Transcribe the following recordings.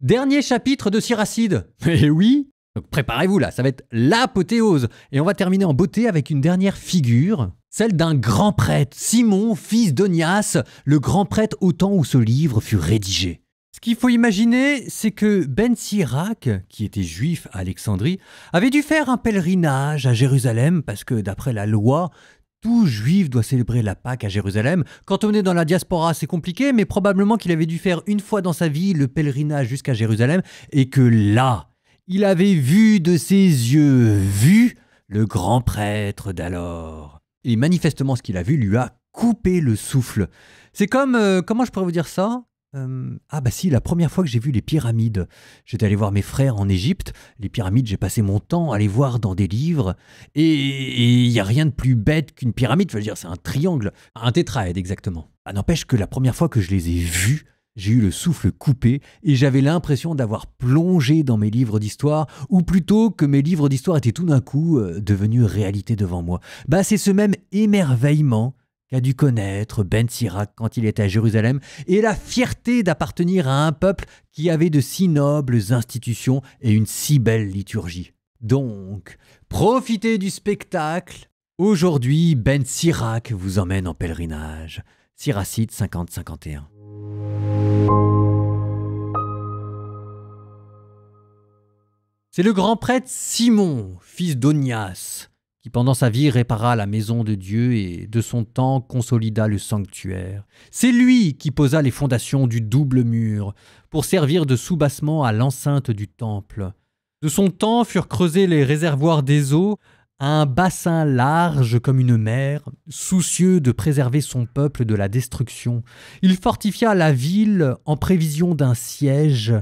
Dernier chapitre de Siracide. Eh oui. Donc préparez-vous là, ça va être l'apothéose. Et on va terminer en beauté avec une dernière figure, celle d'un grand prêtre, Simon, fils d'Onias, le grand prêtre au temps où ce livre fut rédigé. Ce qu'il faut imaginer, c'est que Ben Sirac, qui était juif à Alexandrie, avait dû faire un pèlerinage à Jérusalem parce que d'après la loi, tout juif doit célébrer la Pâque à Jérusalem. Quand on est dans la diaspora, c'est compliqué, mais probablement qu'il avait dû faire une fois dans sa vie le pèlerinage jusqu'à Jérusalem et que là, il avait vu de ses yeux, le grand prêtre d'alors. Et manifestement, ce qu'il a vu lui a coupé le souffle. C'est comme, comment je pourrais vous dire ça ? La première fois que j'ai vu les pyramides, j'étais allé voir mes frères en Égypte. Les pyramides, j'ai passé mon temps à les voir dans des livres. Et il n'y a rien de plus bête qu'une pyramide. Je veux dire, c'est un triangle, un tétraède exactement. N'empêche que la première fois que je les ai vus, j'ai eu le souffle coupé et j'avais l'impression d'avoir plongé dans mes livres d'histoire, ou plutôt que mes livres d'histoire étaient tout d'un coup devenus réalité devant moi. C'est ce même émerveillement qu'a dû connaître Ben Sirac quand il était à Jérusalem, et la fierté d'appartenir à un peuple qui avait de si nobles institutions et une si belle liturgie. Donc, profitez du spectacle. Aujourd'hui, Ben Sirac vous emmène en pèlerinage. Siracide 50-51. C'est le grand prêtre Simon, fils d'Onias, qui pendant sa vie répara la maison de Dieu et de son temps consolida le sanctuaire. C'est lui qui posa les fondations du double mur pour servir de soubassement à l'enceinte du temple. De son temps furent creusés les réservoirs des eaux, un bassin large comme une mer, soucieux de préserver son peuple de la destruction. Il fortifia la ville en prévision d'un siège,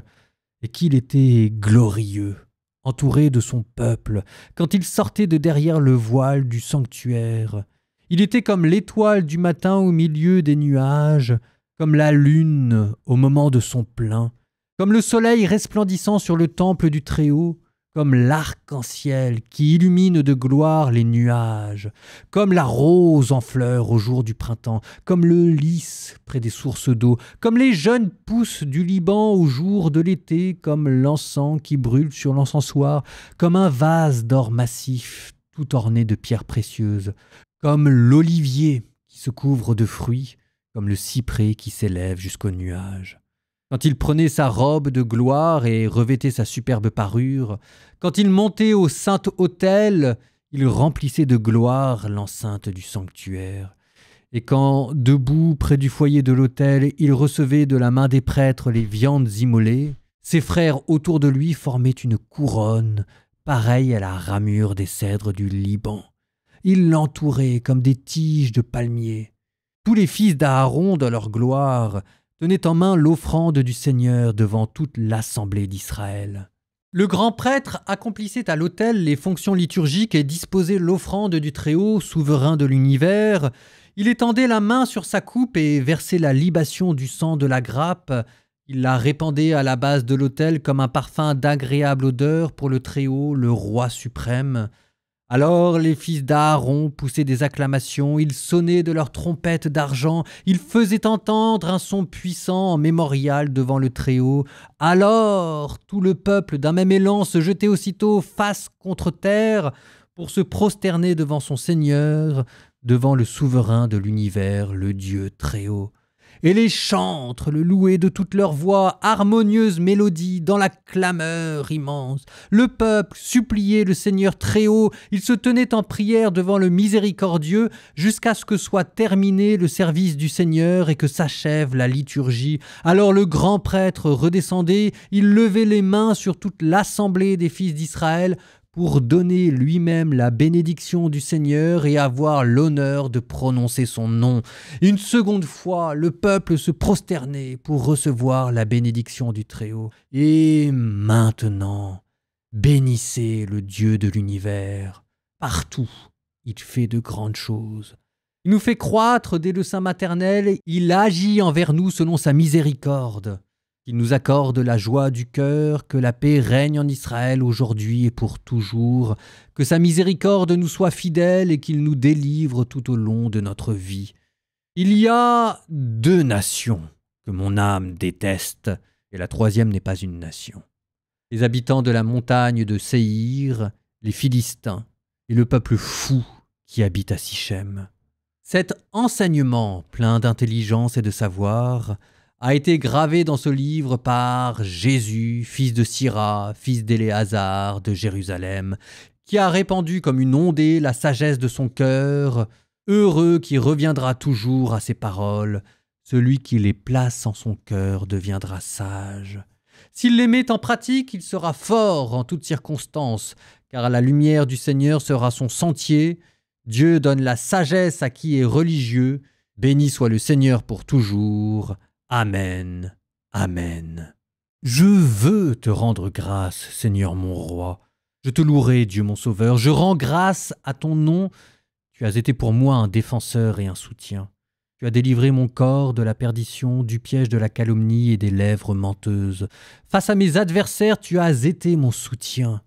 et qu'il était glorieux, entouré de son peuple, quand il sortait de derrière le voile du sanctuaire. Il était comme l'étoile du matin au milieu des nuages, comme la lune au moment de son plein, comme le soleil resplendissant sur le temple du Très-Haut, comme l'arc-en-ciel qui illumine de gloire les nuages, comme la rose en fleurs au jour du printemps, comme le lys près des sources d'eau, comme les jeunes pousses du Liban au jour de l'été, comme l'encens qui brûle sur l'encensoir, comme un vase d'or massif tout orné de pierres précieuses, comme l'olivier qui se couvre de fruits, comme le cyprès qui s'élève jusqu'aux nuages. Quand il prenait sa robe de gloire et revêtait sa superbe parure, quand il montait au saint autel, il remplissait de gloire l'enceinte du sanctuaire. Et quand, debout près du foyer de l'autel, il recevait de la main des prêtres les viandes immolées, ses frères autour de lui formaient une couronne, pareille à la ramure des cèdres du Liban. Ils l'entouraient comme des tiges de palmiers. Tous les fils d'Aaron, dans leur gloire, tenaient en main l'offrande du Seigneur devant toute l'assemblée d'Israël. Le grand prêtre accomplissait à l'autel les fonctions liturgiques et disposait l'offrande du Très-Haut, souverain de l'univers. Il étendait la main sur sa coupe et versait la libation du sang de la grappe. Il la répandait à la base de l'autel comme un parfum d'agréable odeur pour le Très-Haut, le roi suprême. Alors les fils d'Aaron poussaient des acclamations, ils sonnaient de leurs trompettes d'argent, ils faisaient entendre un son puissant en mémorial devant le Très-Haut. Alors tout le peuple d'un même élan se jetait aussitôt face contre terre pour se prosterner devant son Seigneur, devant le souverain de l'univers, le Dieu Très-Haut. Et les chantres le louaient de toute leur voix, harmonieuse mélodie, dans la clameur immense. Le peuple suppliait le Seigneur Très-Haut, il se tenait en prière devant le miséricordieux, jusqu'à ce que soit terminé le service du Seigneur et que s'achève la liturgie. Alors le grand prêtre redescendait, il levait les mains sur toute l'assemblée des fils d'Israël, pour donner lui-même la bénédiction du Seigneur et avoir l'honneur de prononcer son nom. Une seconde fois, le peuple se prosternait pour recevoir la bénédiction du Très-Haut. Et maintenant, bénissez le Dieu de l'univers. Partout, il fait de grandes choses. Il nous fait croître dès le sein maternel, il agit envers nous selon sa miséricorde. Qu'il nous accorde la joie du cœur, que la paix règne en Israël aujourd'hui et pour toujours, que sa miséricorde nous soit fidèle et qu'il nous délivre tout au long de notre vie. Il y a deux nations que mon âme déteste, et la troisième n'est pas une nation. Les habitants de la montagne de Séhir, les Philistins, et le peuple fou qui habite à Sichem. Cet enseignement, plein d'intelligence et de savoir, a été gravé dans ce livre par Jésus, fils de Sira, fils d'Éléazar de Jérusalem, qui a répandu comme une ondée la sagesse de son cœur, heureux qui reviendra toujours à ses paroles, celui qui les place en son cœur deviendra sage. S'il les met en pratique, il sera fort en toutes circonstances, car la lumière du Seigneur sera son sentier. Dieu donne la sagesse à qui est religieux. Béni soit le Seigneur pour toujours. Amen. Amen. Je veux te rendre grâce, Seigneur mon roi. Je te louerai, Dieu mon sauveur. Je rends grâce à ton nom. Tu as été pour moi un défenseur et un soutien. Tu as délivré mon corps de la perdition, du piège de la calomnie et des lèvres menteuses. Face à mes adversaires, tu as été mon soutien.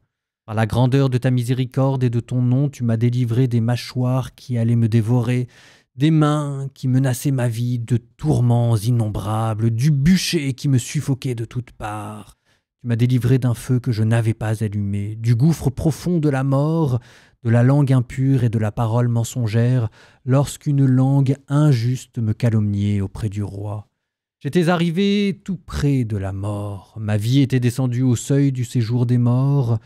Par la grandeur de ta miséricorde et de ton nom, tu m'as délivré des mâchoires qui allaient me dévorer, des mains qui menaçaient ma vie, de tourments innombrables, du bûcher qui me suffoquait de toutes parts. Tu m'as délivré d'un feu que je n'avais pas allumé, du gouffre profond de la mort, de la langue impure et de la parole mensongère, lorsqu'une langue injuste me calomniait auprès du roi. J'étais arrivé tout près de la mort, ma vie était descendue au seuil du séjour des morts.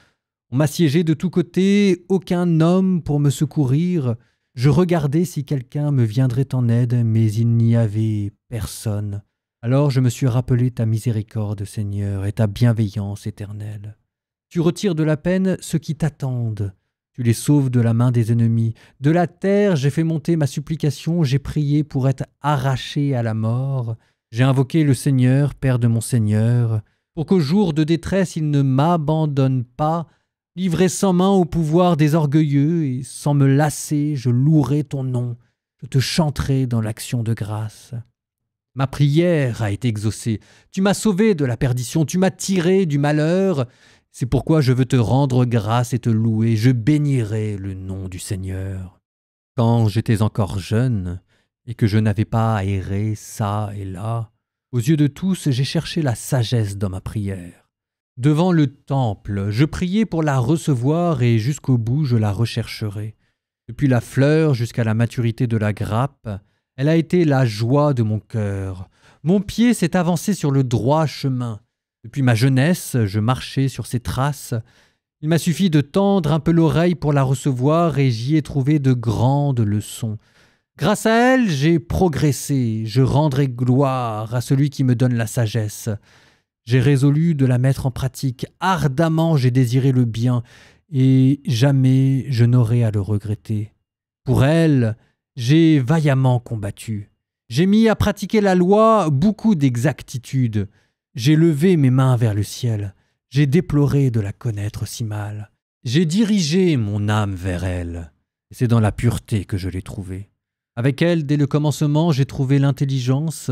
On m'assiégeait de tous côtés, aucun homme pour me secourir. Je regardais si quelqu'un me viendrait en aide, mais il n'y avait personne. Alors je me suis rappelé ta miséricorde, Seigneur, et ta bienveillance éternelle. Tu retires de la peine ceux qui t'attendent. Tu les sauves de la main des ennemis. De la terre, j'ai fait monter ma supplication, j'ai prié pour être arraché à la mort. J'ai invoqué le Seigneur, Père de mon Seigneur, pour qu'au jour de détresse, il ne m'abandonne pas. Livré sans main au pouvoir des orgueilleux, et sans me lasser, je louerai ton nom. Je te chanterai dans l'action de grâce. Ma prière a été exaucée. Tu m'as sauvé de la perdition, tu m'as tiré du malheur. C'est pourquoi je veux te rendre grâce et te louer. Je bénirai le nom du Seigneur. Quand j'étais encore jeune et que je n'avais pas à errer çà et là, aux yeux de tous, j'ai cherché la sagesse dans ma prière. Devant le temple, je priais pour la recevoir et jusqu'au bout, je la rechercherai. Depuis la fleur jusqu'à la maturité de la grappe, elle a été la joie de mon cœur. Mon pied s'est avancé sur le droit chemin. Depuis ma jeunesse, je marchais sur ses traces. Il m'a suffi de tendre un peu l'oreille pour la recevoir et j'y ai trouvé de grandes leçons. Grâce à elle, j'ai progressé. Je rendrai gloire à celui qui me donne la sagesse. J'ai résolu de la mettre en pratique. Ardemment, j'ai désiré le bien et jamais je n'aurai à le regretter. Pour elle, j'ai vaillamment combattu. J'ai mis à pratiquer la loi beaucoup d'exactitude. J'ai levé mes mains vers le ciel. J'ai déploré de la connaître si mal. J'ai dirigé mon âme vers elle. C'est dans la pureté que je l'ai trouvée. Avec elle, dès le commencement, j'ai trouvé l'intelligence.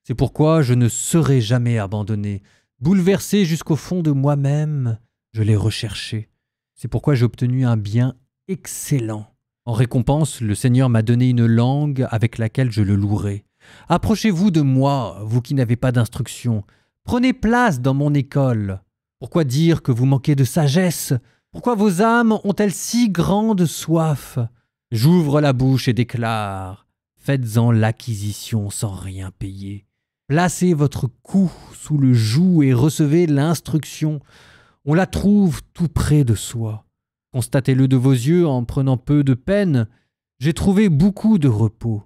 C'est pourquoi je ne serai jamais abandonné. Bouleversé jusqu'au fond de moi-même, je l'ai recherchée. C'est pourquoi j'ai obtenu un bien excellent. En récompense, le Seigneur m'a donné une langue avec laquelle je le louerai. Approchez-vous de moi, vous qui n'avez pas d'instruction. Prenez place dans mon école. Pourquoi dire que vous manquez de sagesse? Pourquoi vos âmes ont-elles si grande soif? J'ouvre la bouche et déclare. Faites-en l'acquisition sans rien payer. Placez votre cou sous le joug et recevez l'instruction. On la trouve tout près de soi. Constatez-le de vos yeux en prenant peu de peine. J'ai trouvé beaucoup de repos.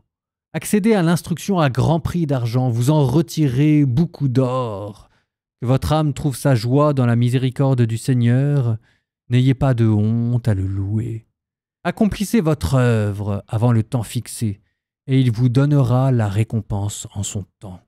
Accédez à l'instruction à grand prix d'argent, vous en retirez beaucoup d'or. Que votre âme trouve sa joie dans la miséricorde du Seigneur. N'ayez pas de honte à le louer. Accomplissez votre œuvre avant le temps fixé, et il vous donnera la récompense en son temps.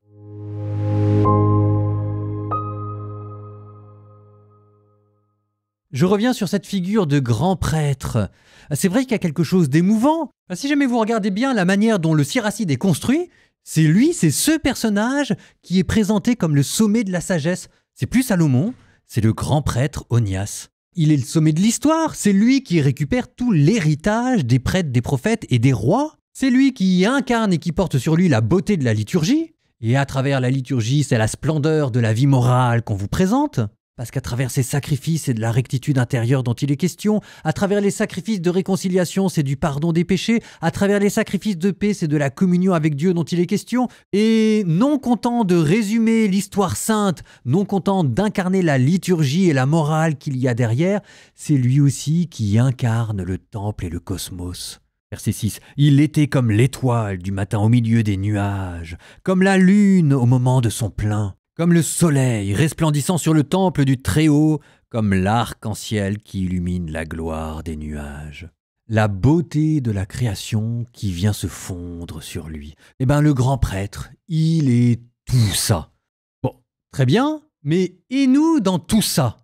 Je reviens sur cette figure de grand prêtre. C'est vrai qu'il y a quelque chose d'émouvant. Si jamais vous regardez bien la manière dont le Siracide est construit, c'est lui, c'est ce personnage qui est présenté comme le sommet de la sagesse. C'est plus Salomon, c'est le grand prêtre Onias. Il est le sommet de l'histoire, c'est lui qui récupère tout l'héritage des prêtres, des prophètes et des rois. C'est lui qui incarne et qui porte sur lui la beauté de la liturgie. Et à travers la liturgie, c'est la splendeur de la vie morale qu'on vous présente. Parce qu'à travers ces sacrifices, c'est de la rectitude intérieure dont il est question. À travers les sacrifices de réconciliation, c'est du pardon des péchés. À travers les sacrifices de paix, c'est de la communion avec Dieu dont il est question. Et non content de résumer l'histoire sainte, non content d'incarner la liturgie et la morale qu'il y a derrière, c'est lui aussi qui incarne le temple et le cosmos. Verset 6. Il était comme l'étoile du matin au milieu des nuages, comme la lune au moment de son plein. Comme le soleil resplendissant sur le temple du Très-Haut, comme l'arc-en-ciel qui illumine la gloire des nuages. La beauté de la création qui vient se fondre sur lui. Eh bien, le grand prêtre, il est tout ça. Bon, très bien, mais et nous dans tout ça?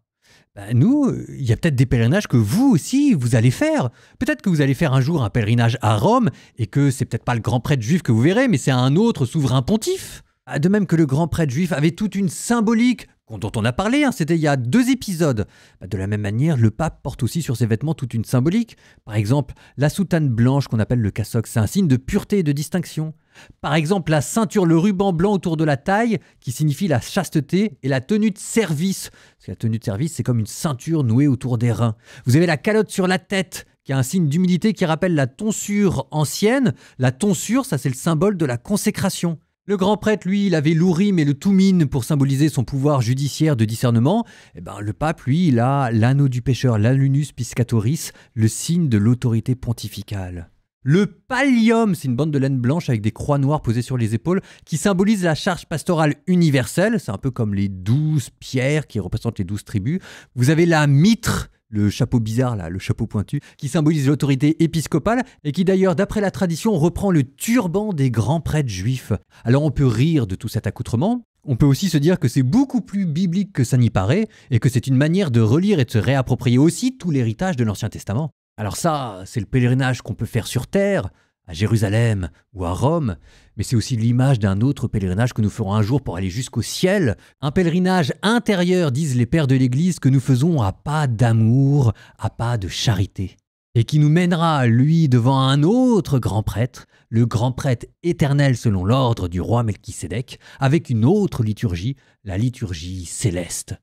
Nous, il y a peut-être des pèlerinages que vous aussi, vous allez faire. Peut-être que vous allez faire un jour un pèlerinage à Rome et que c'est peut-être pas le grand prêtre juif que vous verrez, mais c'est un autre souverain pontife. De même que le grand prêtre juif avait toute une symbolique dont on a parlé, c'était il y a 2 épisodes. De la même manière, le pape porte aussi sur ses vêtements toute une symbolique. Par exemple, la soutane blanche qu'on appelle le cassock, c'est un signe de pureté et de distinction. Par exemple, la ceinture, le ruban blanc autour de la taille, qui signifie la chasteté, et la tenue de service. Parce que la tenue de service, c'est comme une ceinture nouée autour des reins. Vous avez la calotte sur la tête, qui a un signe d'humilité qui rappelle la tonsure ancienne. La tonsure, ça c'est le symbole de la consécration. Le grand prêtre, lui, il avait l'ourim et le toumine pour symboliser son pouvoir judiciaire de discernement. Le pape, lui, il a l'anneau du pécheur, l'alunus piscatoris, le signe de l'autorité pontificale. Le pallium, c'est une bande de laine blanche avec des croix noires posées sur les épaules qui symbolise la charge pastorale universelle. C'est un peu comme les 12 pierres qui représentent les 12 tribus. Vous avez la mitre, le chapeau bizarre, là, le chapeau pointu, qui symbolise l'autorité épiscopale et qui d'ailleurs, d'après la tradition, reprend le turban des grands prêtres juifs. Alors on peut rire de tout cet accoutrement. On peut aussi se dire que c'est beaucoup plus biblique que ça n'y paraît et que c'est une manière de relire et de se réapproprier aussi tout l'héritage de l'Ancien Testament. Alors ça, c'est le pèlerinage qu'on peut faire sur terre, à Jérusalem ou à Rome, mais c'est aussi l'image d'un autre pèlerinage que nous ferons un jour pour aller jusqu'au ciel. Un pèlerinage intérieur, disent les pères de l'Église, que nous faisons à pas d'amour, à pas de charité. Et qui nous mènera, lui, devant un autre grand prêtre, le grand prêtre éternel selon l'ordre du roi Melchisédek, avec une autre liturgie, la liturgie céleste.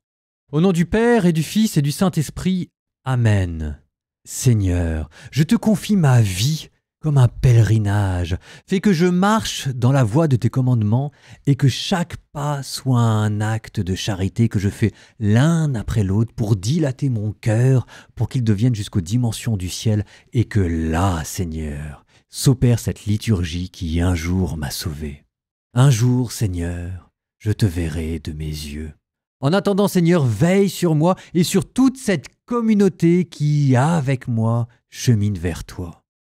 Au nom du Père et du Fils et du Saint-Esprit, Amen. Seigneur, je te confie ma vie comme un pèlerinage. Fais que je marche dans la voie de tes commandements et que chaque pas soit un acte de charité que je fais l'un après l'autre pour dilater mon cœur, pour qu'il devienne jusqu'aux dimensions du ciel et que là, Seigneur, s'opère cette liturgie qui un jour m'a sauvé. Un jour, Seigneur, je te verrai de mes yeux. En attendant, Seigneur, veille sur moi et sur toute cette communauté qui, avec moi, chemine vers toi.